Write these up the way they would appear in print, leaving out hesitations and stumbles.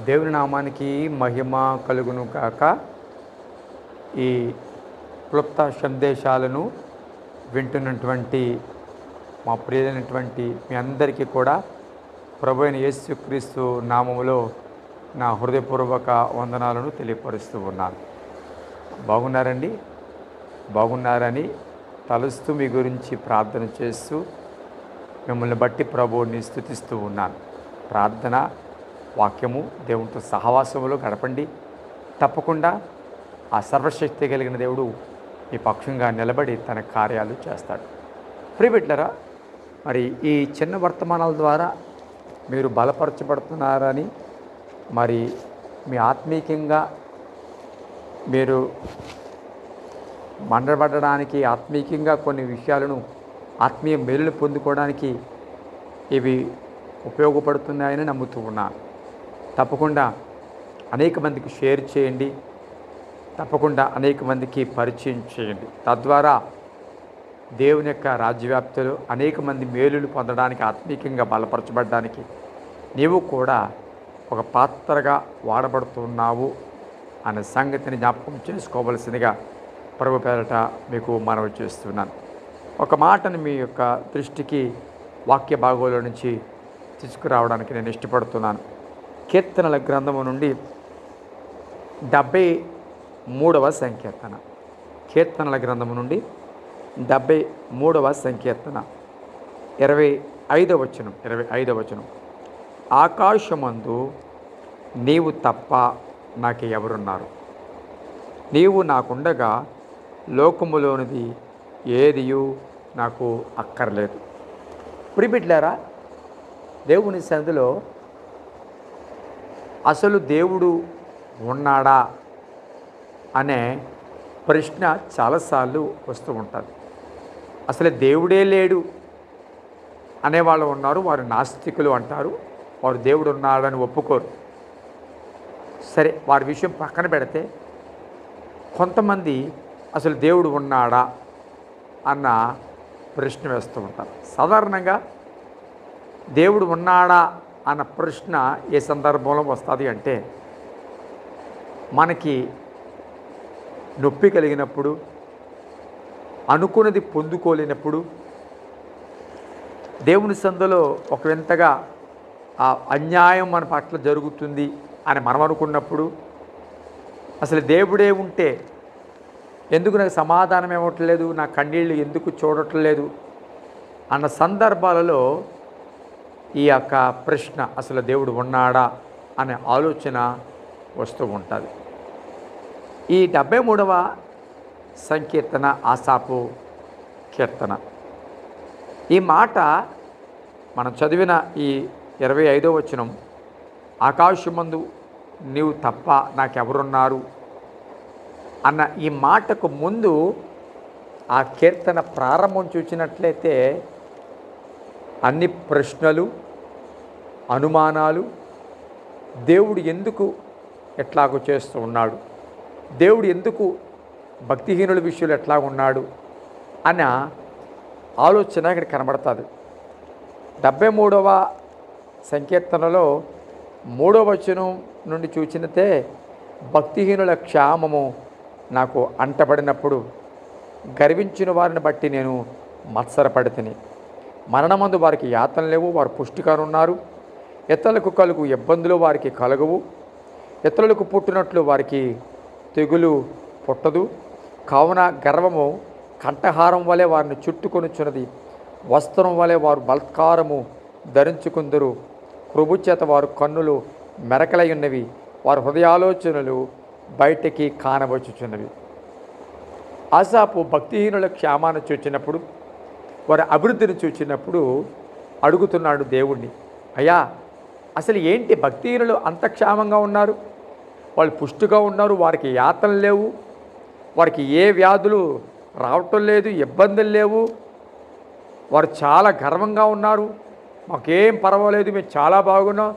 దేవుని నామానికి మహిమ కలుగును కాక. ఈ క్లుప్త సందేశాలను వింటున్నటువంటి మా ప్రియమైనటువంటి మీ అందరికీ కూడా ప్రభు అయిన యేసుక్రీస్తు నామములో నా హృదయపూర్వక వందనాలను తెలియపరుస్తూ ఉన్నాను. బాగున్నారండి? బాగున్నారని తలుస్తూ మీ గురించి ప్రార్థన చేస్తూ మిమ్మల్ని బట్టి ప్రభువుని స్తుతిస్తూ ఉన్నాను. ప్రార్థన, వాక్యము, దేవునితో సహవాసములో గడపండి. తప్పకుండా ఆ సర్వశక్తి కలిగిన దేవుడు ఈ పక్షంగా నిలబడి తన కార్యాలు చేస్తాడు. ప్రియబిడ్డలారా, మరి ఈ చిన్న వర్తమానాల ద్వారా మీరు బలపరచబడుతున్నారని, మరి మీ ఆత్మీయంగా మీరు మండబడడానికి, ఆత్మీయంగా కొన్ని విషయాలను ఆత్మీయ మేలును పొందుకోవడానికి ఇవి ఉపయోగపడుతున్నాయని నమ్ముతూ ఉన్నాను. తప్పకుండా అనేక మందికి షేర్ చేయండి. తప్పకుండా అనేక మందికి పరిచయం చేయండి. తద్వారా దేవుని యొక్క రాజ్యవ్యాప్తిలో అనేక మంది మేలులు పొందడానికి, ఆత్మీయంగా బలపరచబడడానికి నీవు కూడా ఒక పాత్రగా వాడబడుతున్నావు అనే సంగతిని జ్ఞాపకం చేసుకోవలసిందిగా ప్రభు పేరట మీకు మనవి చేస్తున్నాను. ఒక మాటను మీ యొక్క దృష్టికి వాక్య భాగంలో నుంచి తీసుకురావడానికి నేను ఇష్టపడుతున్నాను. కీర్తనల గ్రంథము నుండి 73వ సంకీర్తన. కీర్తనల గ్రంథము నుండి 73వ సంకీర్తన 25వ వచనం. ఆకాశమందు నీవు తప్ప నాకు ఎవరున్నారు? నీవు నాకుండగా లోకములోనిది ఏదియు నాకు అక్కర్లేదు. ప్రియబిడ్డలారా, దేవుని సన్నిధిలో అసలు దేవుడు ఉన్నాడా అనే ప్రశ్న చాలాసార్లు వస్తూ ఉంటుంది. అసలు దేవుడే లేడు అనేవాళ్ళు ఉన్నారు. వారు నాస్తికులు అంటారు. వారు దేవుడు ఉన్నాడని ఒప్పుకోరు. సరే, వారి విషయం పక్కన పెడితే కొంతమంది అసలు దేవుడు ఉన్నాడా అన్న ప్రశ్న వేస్తూ ఉంటారు. సాధారణంగా దేవుడు ఉన్నాడా అన్న ప్రశ్న ఏ సందర్భంలో వస్తుంది అంటే, మనకి నొప్పి కలిగినప్పుడు, అనుకున్నది పొందుకోలేనప్పుడు, దేవుని సందులో ఒక వింతగా ఆ అన్యాయం మన పట్ల జరుగుతుంది అని మనం అనుకున్నప్పుడు, అసలు దేవుడే ఉంటే ఎందుకు నాకు సమాధానం ఇవ్వట్లేదు, నా కన్నీళ్ళు ఎందుకు చూడట్లేదు అన్న సందర్భాలలో ఈ యొక్క ప్రశ్న, అసలు దేవుడు ఉన్నాడా అనే ఆలోచన వస్తూ ఉంటుంది. ఈ 73వ సంకీర్తన ఆసాపు కీర్తన. ఈ మాట మనం చదివిన ఈ 25వ వచనం, ఆకాశమందు నీవు తప్ప నాకెవరున్నారు అన్న ఈ మాటకు ముందు ఆ కీర్తన ప్రారంభం చూసినట్లయితే అన్ని ప్రశ్నలు, అనుమానాలు, దేవుడు ఎందుకు ఎట్లాగో చేస్తూ ఉన్నాడు, దేవుడు ఎందుకు భక్తిహీనుల విషయంలో ఎట్లా ఉన్నాడు అన్న ఆలోచన ఇక్కడ కనబడుతుంది. 73వ సంకీర్తనలో 3వ వచనం నుండి చూచినతే, భక్తిహీనుల క్షామము నాకు అంటబడినప్పుడు గర్వించిన వారిని బట్టి నేను మత్సరపడితిని. మరణమందు వారికి యాతన లేవు, వారు పుష్టిగానున్నారు. ఇతరులకు కలుగు ఇబ్బందులు వారికి కలగవు. ఇతరులకు పుట్టినట్లు వారికి తెగులు పుట్టదు. కావున గర్వము కంఠహారం వలె వారిని చుట్టుకొనుచున్నది. వస్త్రం వలె వారు బలాత్కారము ధరించుకుందరు. కృప చేత వారు కన్నులు మెరకలై ఉన్నవి. వారి హృదయాలోచనలు బయటికి కానవచ్చుచున్నవి. ఆసాపు భక్తిహీనుల క్షేమాన్ని చూచినప్పుడు, వారి అభివృద్ధిని చూచినప్పుడు అడుగుతున్నాడు దేవుణ్ణి, అయ్యా అసలు ఏంటి భక్తిహీనులు అంత క్షేమంగా ఉన్నారు, వాళ్ళు పుష్టిగా ఉన్నారు, వారికి యాతనలు లేవు, వారికి ఏ వ్యాధులు రావటం లేదు, ఇబ్బందులు లేవు, వారు చాలా గర్వంగా ఉన్నారు, మాకేం పర్వాలేదు, మేము చాలా బాగున్నాం,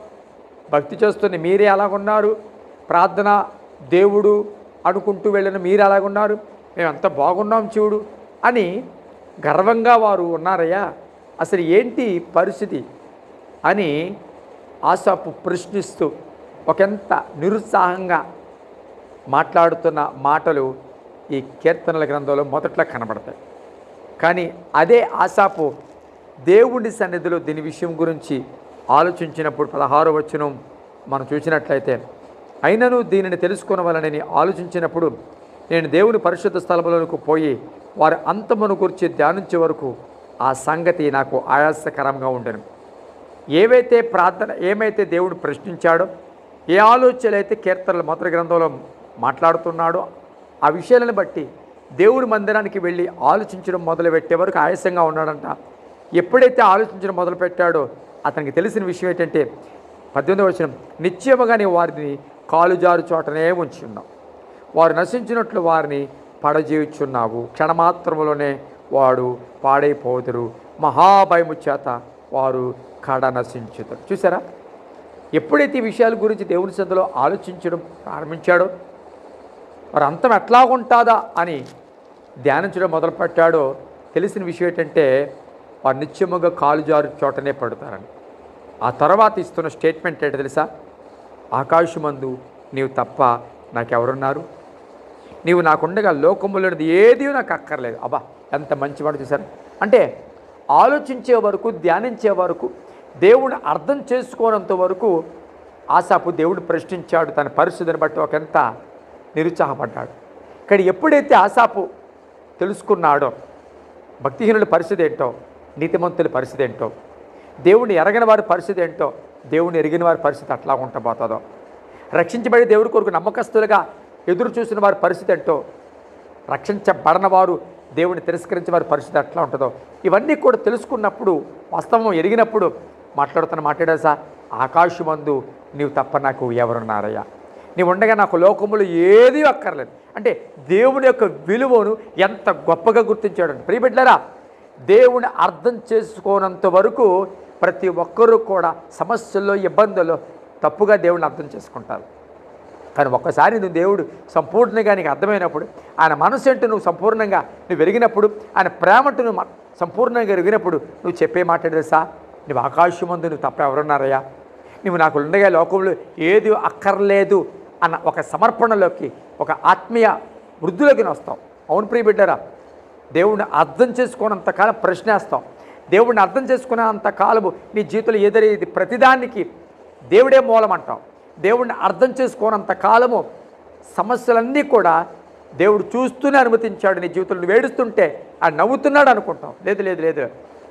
భక్తి చేస్తున్న మీరే అలాగున్నారు, ప్రార్థన దేవుడు అనుకుంటూ వెళ్ళిన మీరు అలాగున్నారు, మేము ఎంత బాగున్నాం చూడు అని గర్వంగా వారు ఉన్నారయ్యా, అసలు ఏంటి పరిస్థితి అని ఆసాపు ప్రశ్నిస్తూ ఒకంత నిరుత్సాహంగా మాట్లాడుతున్న మాటలు ఈ కీర్తనల గ్రంథంలో మొదట్లో కనబడతాయి. కానీ అదే ఆసాపు దేవుని సన్నిధిలో దీని విషయం గురించి ఆలోచించినప్పుడు 16వ వచనం మనం చూసినట్లయితే, అయినను దీనిని తెలుసుకొనవలనని ఆలోచించినప్పుడు నేను దేవుని పరిశుద్ధ స్థలములకు పోయి వారి అంతమును గురించి ధ్యానించే వరకు ఆ సంగతి నాకు ఆయాసకరంగా ఉండెను. ఏమైతే దేవుడు ప్రశ్నించాడో, ఏ ఆలోచనలు అయితే కీర్తనల మొదటి గ్రంథంలో మాట్లాడుతున్నాడో ఆ విషయాలను బట్టి దేవుడి మందిరానికి వెళ్ళి ఆలోచించడం మొదలుపెట్టే వరకు ఆయాసంగా ఉన్నాడంట. ఎప్పుడైతే ఆలోచించడం మొదలుపెట్టాడో అతనికి తెలిసిన విషయం ఏంటంటే 18వ వచనం, నిశ్చయముగా నీ వారిని కాలుజారు చోటనే ఉంచి ఉన్నావు, వారు నశించినట్లు వారిని పడజేయుచున్నావు, క్షణమాత్రములోనే వాడు పాడైపోదురు, మహాభయము చేత వారు కడ నశించుతారు. చూసారా, ఎప్పుడైతే ఈ విషయాల గురించి దేవుని సన్నిధిలో ఆలోచించడం ప్రారంభించాడో, మరి అంతం ఎట్లాగుంటుందా అని ధ్యానించడం మొదలుపెట్టాడో తెలిసిన విషయం ఏంటంటే వారు నిత్యముగా కాలుజారు చోటనే పడతారని. ఆ తర్వాత ఇస్తున్న స్టేట్మెంట్ ఏంటో తెలుసా, ఆకాశమందు నీవు తప్ప నాకెవరున్నారు, నీవు నాకుండగా లోకములోనిది ఏది నాకు అక్కర్లేదు. అబ్బా, ఎంత మంచి మాట చూసారు. అంటే ఆలోచించే వరకు, ధ్యానించే వరకు, దేవుని అర్థం చేసుకోనంత వరకు ఆసాపు దేవుడు ప్రశ్నించాడు. తన పరిస్థితిని బట్టి ఒకంత నిరుత్సాహపడ్డాడు. కానీ ఎప్పుడైతే ఆసాపు తెలుసుకున్నాడో భక్తిహీనుల పరిస్థితి ఏంటో, నీతిమంతుల పరిస్థితి ఏంటో, దేవుని ఎరగని వారి పరిస్థితి ఏంటో, దేవుని ఎరిగిన వారి పరిస్థితి అట్లా ఉండబోతుందో, రక్షించబడి దేవుడి కొరకు నమ్మకస్తులుగా ఎదురు చూసిన వారి పరిస్థితి ఏంటో, రక్షించబడిన వారు దేవుని తిరస్కరించే వారి పరిస్థితి ఎట్లా ఉంటుందో, ఇవన్నీ కూడా తెలుసుకున్నప్పుడు, వాస్తవం ఎరిగినప్పుడు మాట్లాడా సార్, ఆకాశమందు నీవు తప్ప నాకు ఎవరున్నారయ్యా, నీవు ఉండగా నాకు లోకములు ఏదీ అక్కర్లేదు. అంటే దేవుని యొక్క విలువను ఎంత గొప్పగా గుర్తించాడు. ప్రియబిడ్డలారా, దేవుని అర్థం చేసుకోనంత వరకు ప్రతి ఒక్కరూ కూడా సమస్యల్లో, ఇబ్బందుల్లో తప్పుగా దేవుడిని అర్థం చేసుకుంటారు. కానీ ఒక్కసారి నువ్వు దేవుడు సంపూర్ణంగా నీకు అర్థమైనప్పుడు, ఆయన మనసు ఏంటో నువ్వు సంపూర్ణంగా నువ్వు వెలిగినప్పుడు, ఆయన ప్రేమంటూ నువ్వు సంపూర్ణంగా ఎరిగినప్పుడు నువ్వు చెప్పే మాట్లాడేసా, నువ్వు ఆకాశమందు నువ్వు తప్ప ఎవరున్నారయ్యా, నువ్వు నాకు ఉండగా లోకంలో ఏది అక్కర్లేదు అన్న ఒక సమర్పణలోకి, ఒక ఆత్మీయ వృద్ధులకి వస్తావు. అవును ప్రియబిడ్డరా, దేవుడిని అర్థం చేసుకోనంతకాలం ప్రశ్నేస్తావు. దేవుడిని అర్థం చేసుకునేంతకాలము నీ జీవితంలో ఎదురేది ప్రతిదానికి దేవుడే మూలం అంటావు. దేవుడిని అర్థం చేసుకోనంత కాలము సమస్యలన్నీ కూడా దేవుడు చూస్తూనే అనుమతించాడు. నీ జీవితంలో నువ్వు ఏడుస్తుంటే ఆయన నవ్వుతున్నాడు అనుకుంటావు. లేదు లేదు లేదు,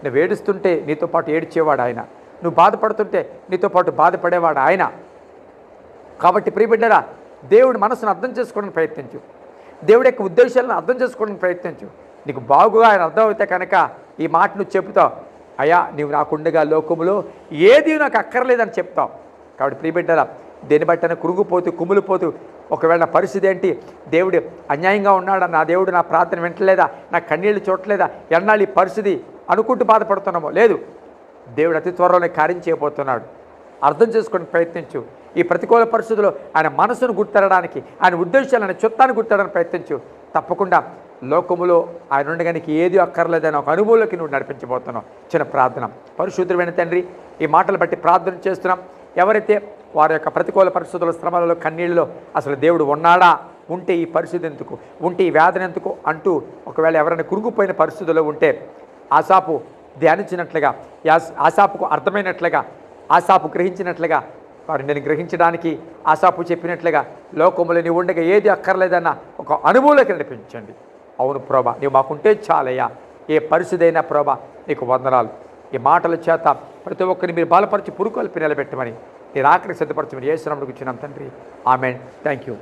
నువ్వు ఏడుస్తుంటే నీతో పాటు ఏడ్చేవాడు ఆయన, నువ్వు బాధపడుతుంటే నీతో పాటు బాధపడేవాడు ఆయన. కాబట్టి ప్రియబిడ్డరా, దేవుడి మనసును అర్థం చేసుకోవడానికి ప్రయత్నించు, దేవుడి యొక్క ఉద్దేశాలను అర్థం చేసుకోవడానికి ప్రయత్నించు. నీకు బాగుగా ఆయన అర్థమైతే కనుక ఈ మాట నువ్వు చెప్తావు, అయ్యా నీవు నాకుండగా లోకములో ఏది నాకు అక్కర్లేదని చెప్తావు. కాబట్టి ప్రియబిడ్డరా, దేని బట్టి కురుగుపోతూ కుమిలిపోతూ ఒకవేళ నా పరిస్థితి ఏంటి, దేవుడు అన్యాయంగా ఉన్నాడా, నా దేవుడు నా ప్రార్థన వింటలేదా, నా కన్నీళ్ళు చూడలేదా, ఎన్నాళ్ళు ఈ పరిస్థితి అనుకుంటూ బాధపడుతున్నామో, లేదు, దేవుడు అతి త్వరలోనే కార్యం చేయబోతున్నాడు. అర్థం చేసుకోవడానికి ప్రయత్నించు. ఈ ప్రతికూల పరిస్థితుల్లో ఆయన మనసును గుర్తెరడానికి, ఆయన ఉద్దేశాలను, చిత్తాన్ని గుర్తెరడానికి ప్రయత్నించు. తప్పకుండా లోకములో ఆయన ఉండగా నీకు ఏది అక్కర్లేదని ఒక అనుభవంలోకి నువ్వు నడిపించబోతున్నావు. చిన్న ప్రార్థన. పరిశుద్ధమైన తండ్రి, ఈ మాటలు బట్టి ప్రార్థన చేస్తున్నాం. ఎవరైతే వారి యొక్క ప్రతికూల పరిస్థితుల, శ్రమలలో, కన్నీళ్ళలో అసలు దేవుడు ఉన్నాడా, ఉంటే ఈ పరిస్థితి ఎందుకు, ఉంటే ఈ వేదన ఎందుకు అంటూ ఒకవేళ ఎవరైనా కురుగుపోయిన పరిస్థితుల్లో ఉంటే ఆసాపు ధ్యానించినట్లుగా, ఆసాపుకు అర్థమైనట్లుగా, ఆసాపు గ్రహించినట్లుగా వారు నేను గ్రహించడానికి ఆసాపు చెప్పినట్లుగా లోకంలో నీవు ఉండగా ఏది అక్కర్లేదన్న ఒక అనుభవంలోకి నడిపించండి. అవును ప్రభా, నీవు మాకుంటే చాలయ్యా, ఏ పరిస్థితి అయినా ప్రభా నీకు వందనాలు. ఈ మాటల చేత ప్రతి ఒక్కరిని మీరు బలపరిచి పురుకొల్పి నిలబెట్టమని, మీరు ఆఖరికి సిద్ధపరచమని యేసు నామమున కూర్చున్నాం తండ్రి. ఆమేన్. Thank you.